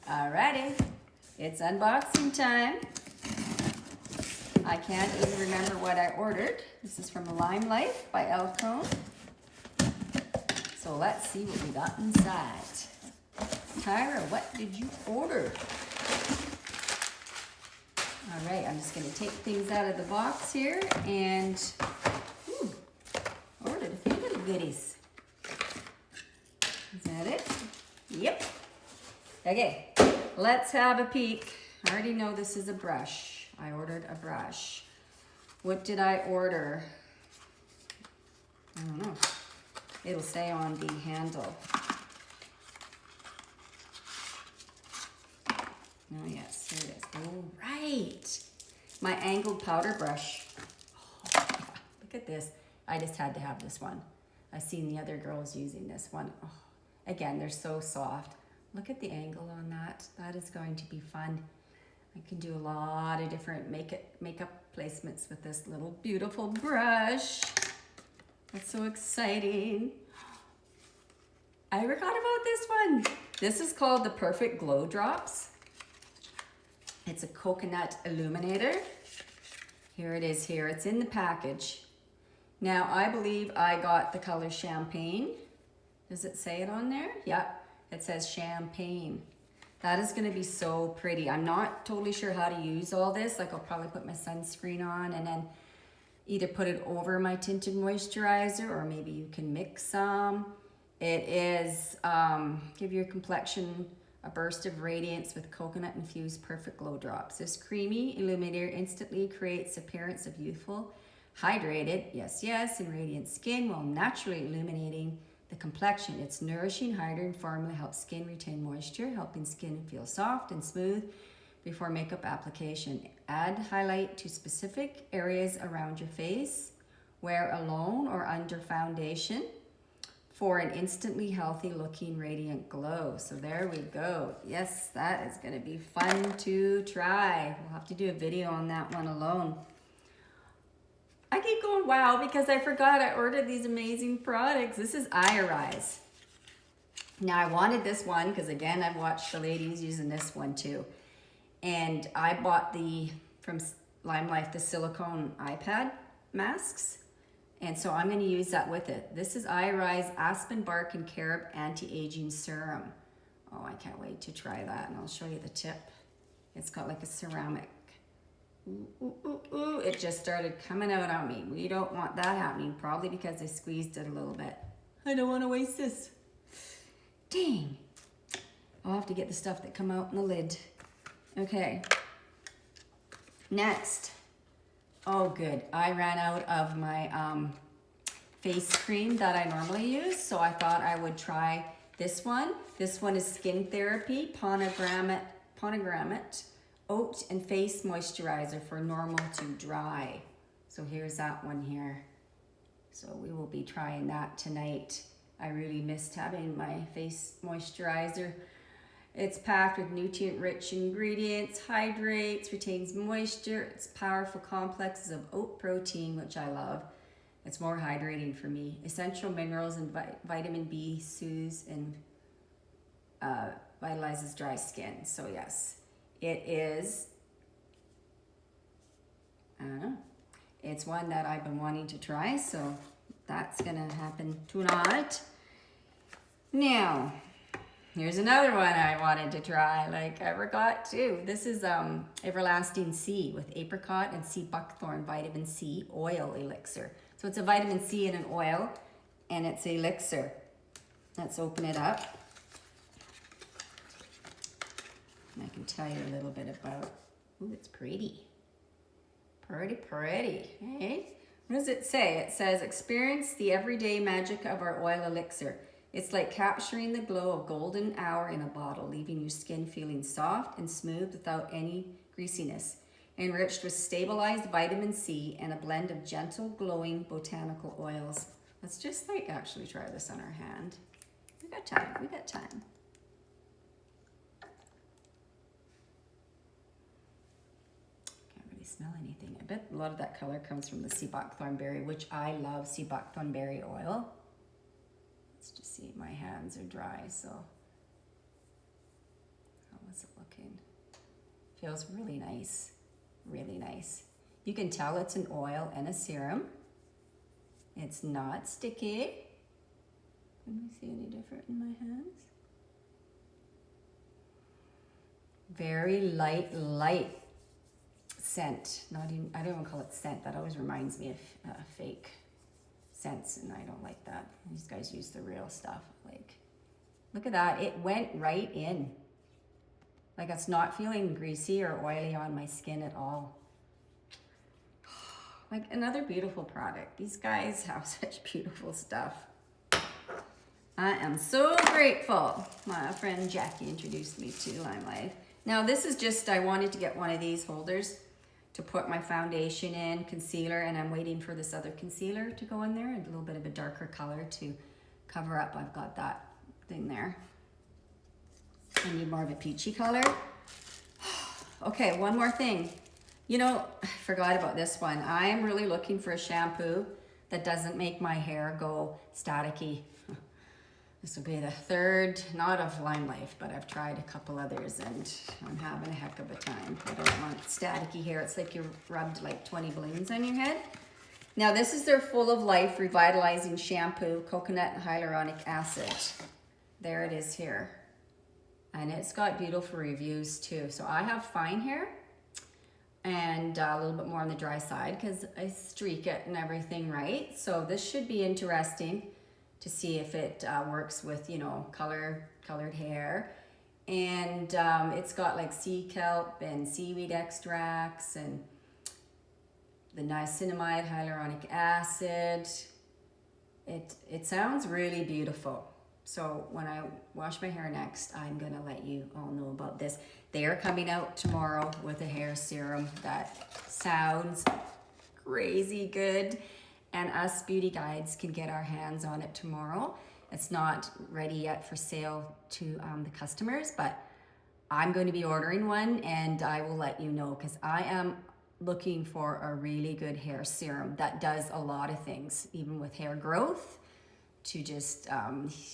Alrighty, it's unboxing time. I can't even remember what I ordered. This is from Lime Life by Elcone. So let's see what we got inside. Tyra, what did you order? All right, I'm just gonna take things out of the box here and ordered a few little goodies. Is that it? Yep. Okay, let's have a peek. I already know this is a brush. I ordered a brush. What did I order? I don't know. It'll say on the handle. Oh yes, here it is. Oh, right. My angled powder brush. Oh, look at this. I just had to have this one. I've seen the other girls using this one. Oh, again, they're so soft. Look at the angle on that. That is going to be fun. I can do a lot of different makeup placements with this little beautiful brush. That's so exciting. I forgot about this one. This is called the Perfect Glow Drops. It's a coconut illuminator. Here it is here. It's in the package. Now, I believe I got the color Champagne. Does it say it on there? Yep, it says Champagne. That is gonna be so pretty. I'm not totally sure how to use all this. Like I'll probably put my sunscreen on and then either put it over my tinted moisturizer or maybe you can mix some. It is, give your complexion a burst of radiance with coconut infused perfect glow drops. This creamy illuminator instantly creates appearance of youthful, hydrated, yes, and radiant skin while naturally illuminating the complexion. Its nourishing, hydrating formula helps skin retain moisture, helping skin feel soft and smooth before makeup application. Add highlight to specific areas around your face. Wear alone or under foundation for an instantly healthy looking radiant glow. So there we go. Yes, that is gonna be fun to try. We'll have to do a video on that one alone. I keep going wow because I forgot I ordered these amazing products. This is Eye. Now I wanted this one because again, I've watched the ladies using this one too. And I bought from Lime Life, the silicone iPad masks. And so I'm gonna use that with it. This is Eye Aspen Bark and Carob Anti-Aging Serum. Oh, I can't wait to try that and I'll show you the tip. It's got like a ceramic. Ooh, it just started coming out on me. We don't want that happening, probably because I squeezed it a little bit. I don't wanna waste this. Dang. I'll have to get the stuff that come out in the lid. Okay, next. Oh good, I ran out of my face cream that I normally use, so I thought I would try this one. This one is Skin Therapy Pomegranate Oat and Face Moisturizer for normal to dry. So here's that one here. So we will be trying that tonight. I really missed having my face moisturizer. It's packed with nutrient-rich ingredients, hydrates, retains moisture. It's powerful complexes of oat protein, which I love. It's more hydrating for me. Essential minerals and vitamin B soothes and vitalizes dry skin. So yes, it is, I don't know. It's one that I've been wanting to try, so that's gonna happen tonight. Now, here's another one I wanted to try, like I forgot too. This is Everlasting C with apricot and sea buckthorn vitamin C oil elixir. So it's a vitamin C in an oil and it's elixir. Let's open it up. And I can tell you a little bit about, ooh, it's pretty. Pretty, hey? What does it say? It says, experience the everyday magic of our oil elixir. It's like capturing the glow of golden hour in a bottle, leaving your skin feeling soft and smooth without any greasiness. Enriched with stabilized vitamin C and a blend of gentle, glowing botanical oils. Let's just like actually try this on our hand. We got time. Can't really smell anything. I bet a lot of that color comes from the sea buckthorn berry, which I love sea buckthorn berry oil. Let's just see, my hands are dry, so how How's it looking? Feels really nice, really nice. You can tell it's an oil and a serum. It's not sticky. Let me see any different in my hands. Very light scent. Not even, I don't even call it scent. That always reminds me of fake scents, and I don't like that. These guys use the real stuff. Like, look at that. It went right in. Like, it's not feeling greasy or oily on my skin at all. Like, another beautiful product. These guys have such beautiful stuff. I am so grateful my friend Jackie introduced me to Lime Life. Now this is just, I wanted to get one of these holders to put my foundation in, concealer, and I'm waiting for this other concealer to go in there, a little bit of a darker color to cover up. I've got that thing there. I need more of a peachy color. Okay, one more thing. You know, I forgot about this one. I am really looking for a shampoo that doesn't make my hair go staticky. This will be the third, not of Lime Life, but I've tried a couple others and I'm having a heck of a time. I don't want staticky hair. It's like you rubbed like 20 balloons on your head. Now this is their Full of Life Revitalizing Shampoo, Coconut and Hyaluronic Acid. There it is here. And it's got beautiful reviews too. So I have fine hair and a little bit more on the dry side because I streak it and everything, right? So this should be interesting to see if it works with, you know, colored hair. And it's got like sea kelp and seaweed extracts and the niacinamide, hyaluronic acid. It sounds really beautiful. So when I wash my hair next, I'm gonna let you all know about this. They are coming out tomorrow with a hair serum that sounds crazy good. And us beauty guides can get our hands on it tomorrow. It's not ready yet for sale to the customers, but I'm going to be ordering one and I will let you know because I am looking for a really good hair serum that does a lot of things, even with hair growth to just,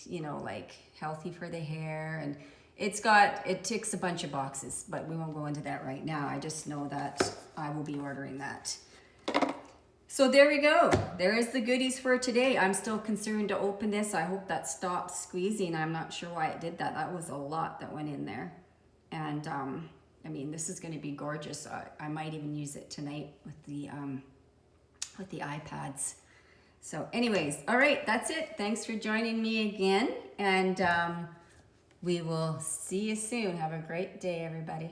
you know, like healthy for the hair. And it ticks a bunch of boxes, but we won't go into that right now. I just know that I will be ordering that. So there we go. There is the goodies for today. I'm still concerned to open this. I hope that stopped squeezing. I'm not sure why it did that. That was a lot that went in there. And I mean, this is going to be gorgeous. I might even use it tonight with the iPads. So anyways, all right, that's it. Thanks for joining me again. And we will see you soon. Have a great day, everybody.